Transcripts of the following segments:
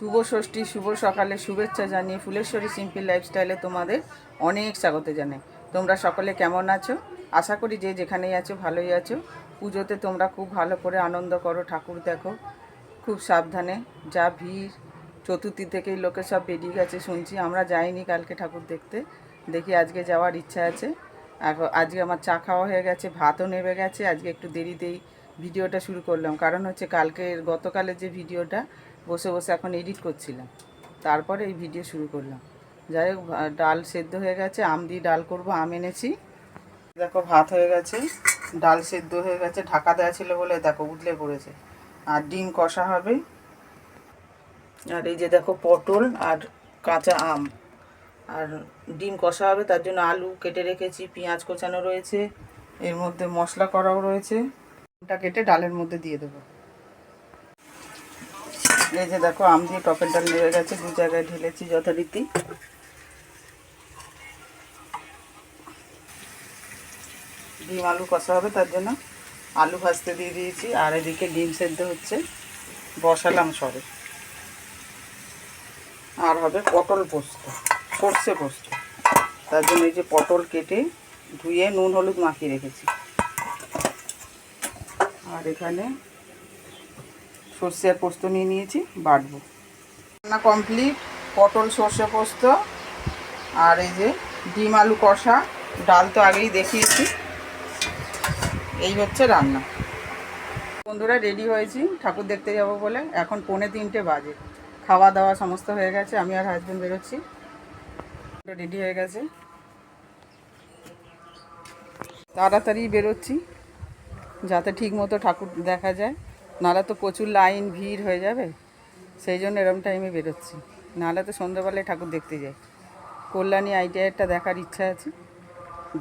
শুভ ষষ্ঠী, শুভ সকালে শুভেচ্ছা জানিয়ে ফুলেশ্বরী সিম্পল লাইফস্টাইলে তোমাদের অনেক স্বাগত জানাই। তোমরা সকলে কেমন আছো? আশা করি যে যেখানেই আছো ভালোই আছো। পুজোতে তোমরা খুব ভালো করে আনন্দ করো, ঠাকুর দেখো খুব সাবধানে। যা ভিড়, চতুর্থী থেকেই লোকে সব বেরিয়ে গেছে শুনছি। আমরা যাইনি কালকে ঠাকুর দেখতে, দেখি আজকে যাওয়ার ইচ্ছা আছে। আজকে আমার চা খাওয়া হয়ে গেছে, ভাতও নেমে গেছে। আজকে একটু দেরিতেই ভিডিওটা শুরু করলাম, কারণ হচ্ছে গতকালের যে ভিডিওটা বসে বসে এখন এডিট করছিলাম, তারপরে এই ভিডিও শুরু করলাম। যাই হোক, ডাল সেদ্ধ হয়ে গেছে, আম দিয়ে ডাল করব। আম এনেছি, দেখো ভাত হয়ে গেছে, ডাল সেদ্ধ হয়ে গেছে, ঢাকা দেওয়া ছিল বলে দেখো উতলে পড়েছে। আর ডিম কষা হবে। আর এই যে দেখো পটল আর কাঁচা আম আর ডিম কষা হবে, তার জন্য আলু কেটে রেখেছি, পেঁয়াজ কোচানো রয়েছে, এর মধ্যে মশলা করাও রয়েছে। ওটা কেটে ডালের মধ্যে দিয়ে দেবো। এই যে দেখো আম দিয়ে টকের ডাল নেমে গেছে, দু জায়গায় ঢেলেছি যথারীতি। ডিম আলু কষা হবে, তার জন্য আলু ভাজতে দিয়ে দিয়েছি। আর এদিকে ডিম সেদ্ধ হচ্ছে, বসালাম সবে। আর হবে পটল পোস্ত, সর্ষে পোস্ত। তার জন্য এই যে পটল কেটে ধুয়ে নুন হলুদ মাখিয়ে রেখেছি। আর এখানে সর্ষে আর পোস্ত নিয়ে নিয়েছি, বাটবো। রান্না কমপ্লিট, পটল সর্ষে পোস্ত আর এই যে ডিম আলু কষা, ডাল তো আগেই দেখিয়েছি। এই হচ্ছে রান্না। বন্ধুরা রেডি হয়েছি ঠাকুর দেখতে যাব বলে। এখন 2:45 বাজে, খাওয়া দাওয়া সমস্ত হয়ে গেছে। আমি আর হাজব্যান্ড বেরোচ্ছি, রেডি হয়ে গেছে। তাড়াতাড়ি বেরোচ্ছি যাতে ঠিক মতো ঠাকুর দেখা যায়, নাহলে তো প্রচুর লাইন ভিড় হয়ে যাবে। সেই জন্য এরম টাইমে বেরোচ্ছি, নাহলে তো সন্ধ্যাবেলায় ঠাকুর দেখতে যাই। কল্যাণী আইটিআইটা দেখার ইচ্ছা আছে,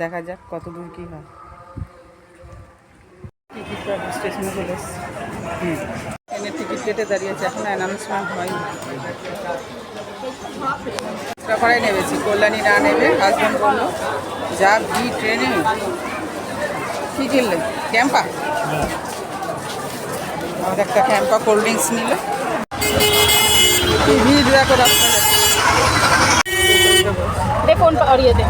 দেখা যাক কত দূর কী হয়। টিকিটটা স্টেশনে চলে এসেছি, ট্রেনের টিকিট কেটে দাঁড়িয়েছে, এখন অ্যানাউন্সমেন্ট হয়নি। সকালে নেমেছি, কল্যাণী না নেবে হাজব্যান্ড বললো যা ভিড় ট্রেনে। কী কিনলে? ক্যাম্পা। আমার একটা ক্যাম্পা কোল্ড ড্রিঙ্কস নিল। কি ভিড় দেখো রাস্তায়। ফোন পাড়িয়ে দে।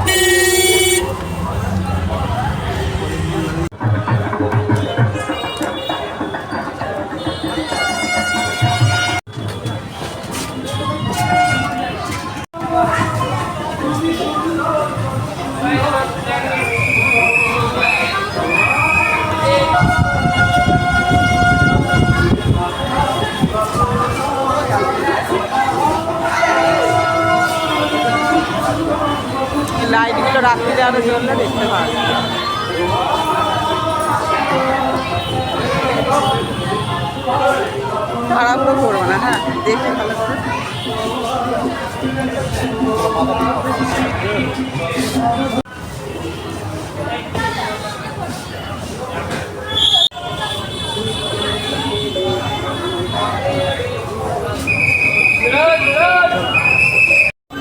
লাইটগুলো রাত্রিতে আরো জ্বললে দেখতে পাবে। তাড়াহুড়ো করবো না, হ্যাঁ দেখে ভালো করে।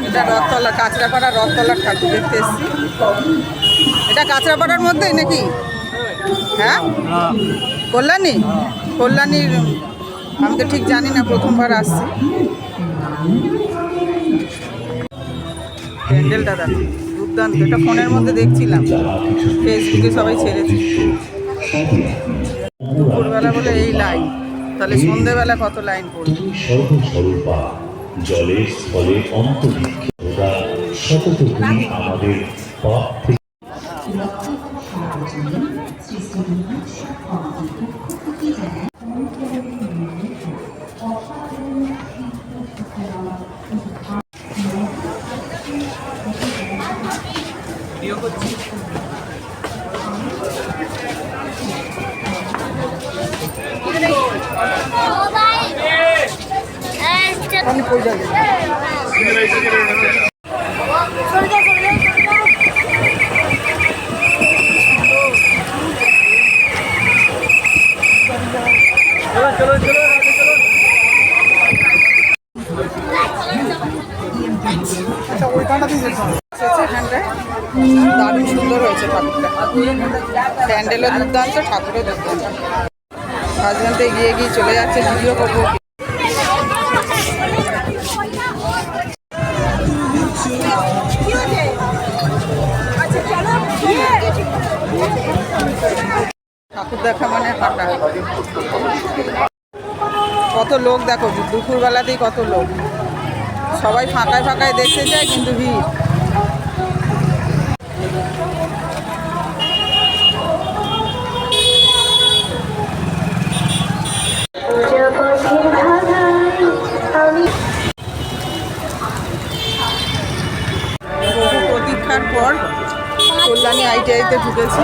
এটা রথতলা, কাঁচরাপাড়া রথতলার ঠাকুর দেখতে এসেছি। এটা কাঁচরাপাড়ার মধ্যেই নাকি? হ্যাঁ, কল্যাণী। কল্যাণীর আমি তো ঠিক জানি না, প্রথমবার আসছি। প্যান্ডেলটা দেখো দুর্দান্ত, এটা ফোনের মধ্যে দেখছিলাম, ফেসবুকে সবাই ছেড়েছে। দুপুরবেলা বলে এই লাইন, তাহলে সন্ধ্যেবেলা কত লাইন পড়বে। জলের স্থলে অন্তর্নিহিত আমাদের পাপ থেকে দারুণ সুন্দর হয়েছে ঠাকুরটা, প্যান্ডেলও দুর্দান্ত, ঠাকুরও দুর্দান্ত। হাজব্যান্ড এগিয়ে চলে যাচ্ছে, ভিডিও করবো। ফাঁকা। কত লোক দেখো, দুপুরবেলাতেই কত লোক, সবাই ফাঁকায় ফাঁকায় দেখতে যায় কিন্তু ভিড়। বহু প্রতীক্ষার পর কল্যাণী ITI-তে ঢুকেছি।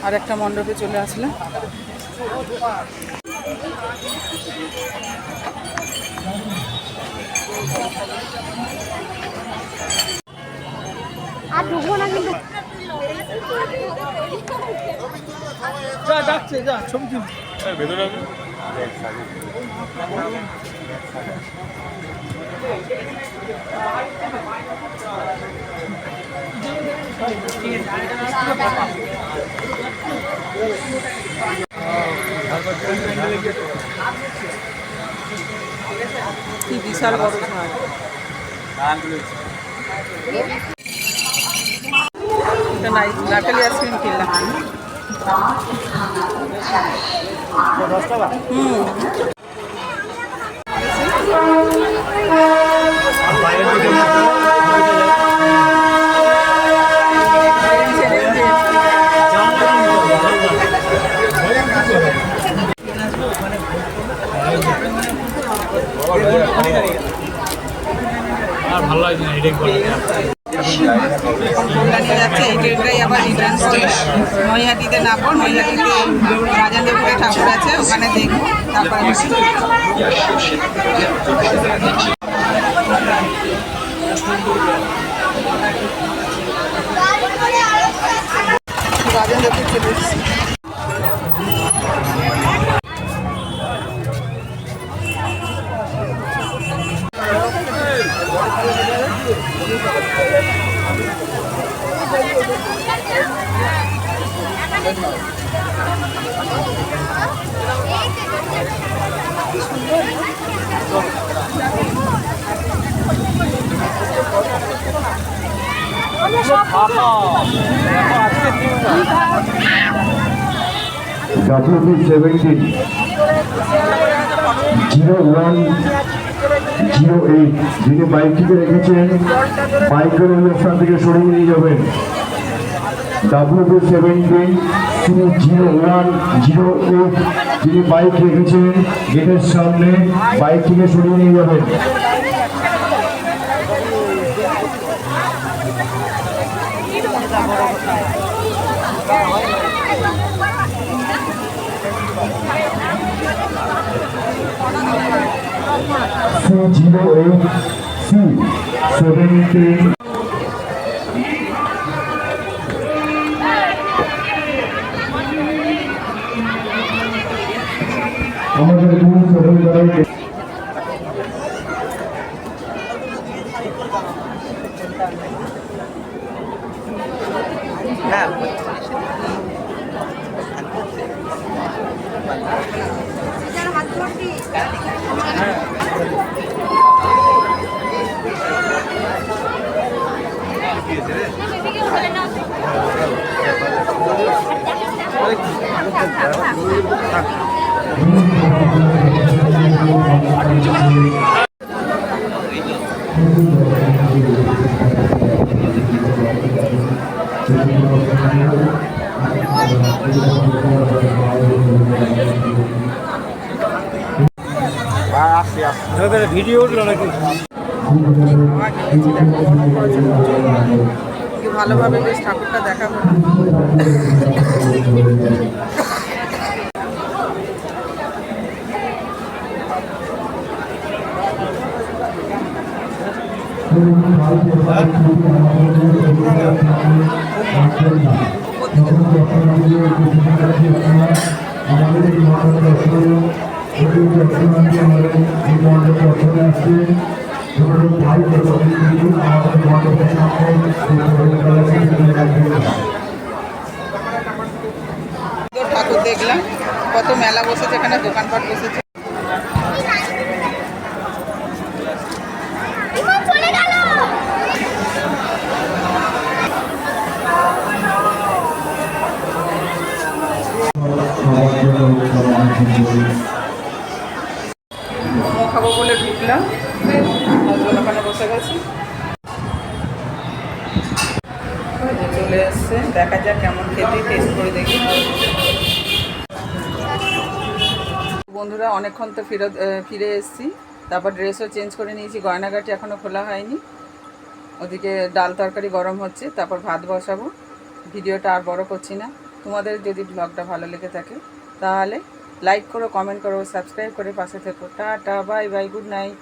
আর একটা মণ্ডপে চলে আসলাম। আর ঢুকবো না কিন্তু। যা ডাকছে, যা ছবি তুল ভেতরে। কি বিশাল বড় ঝাড়। নারকেলি আইসক্রিম কিনলাম। আর ভালো লাগছে না এটাই করে কল্যাণী যাচ্ছে, এই ট্রেনটাই আবার রিটার্ন করবে। নৈহাটিতে নামবো, নৈহাটিতে রাজেন্দ্রপুরে ঠাকুর আছে, ওখানে দেখবো, তারপরে রাজেন্দ্রপুর চলে এসেছি। WP17-0108 যিনি বাইকটিকে রেখেছেন বাইকের ওই স্থান থেকে সরিয়ে নিয়ে যাবেন। WP17-0108 যিনি বাইক রেখেছেন গেটের সামনে বাইকটিকে সরিয়ে নিয়ে যাবেন। C08C17 আমাদের ভিডিও উঠলো নাকি? ভালোভাবে বেশ ঠাকুরটা দেখা হলো। আমাদের ঠাকুর দেখলাম, কত মেলা বসেছে, এখানে দোকানপাট বসেছে। মোমো খাবো বলে ঢুকলাম, হাজবেন্ড ওখানে বসে গেছে, চলে এসছে। দেখা যাক কেমন খেতে, টেস্ট করে দেখি। বন্ধুরা অনেকক্ষণ তো ফিরে এসেছি, তারপর ড্রেসও চেঞ্জ করে নিয়েছি, গয়নাগাটি এখনও খোলা হয়নি। ওদিকে ডাল তরকারি গরম হচ্ছে, তারপর ভাত বসাবো। ভিডিওটা আর বড় করছি না। তোমাদের যদি ব্লগটা ভালো লেগে থাকে তাহলে লাইক করো, কমেন্ট করো, সাবস্ক্রাইব করে পাশে থেকো। Tata, bye bye, good night.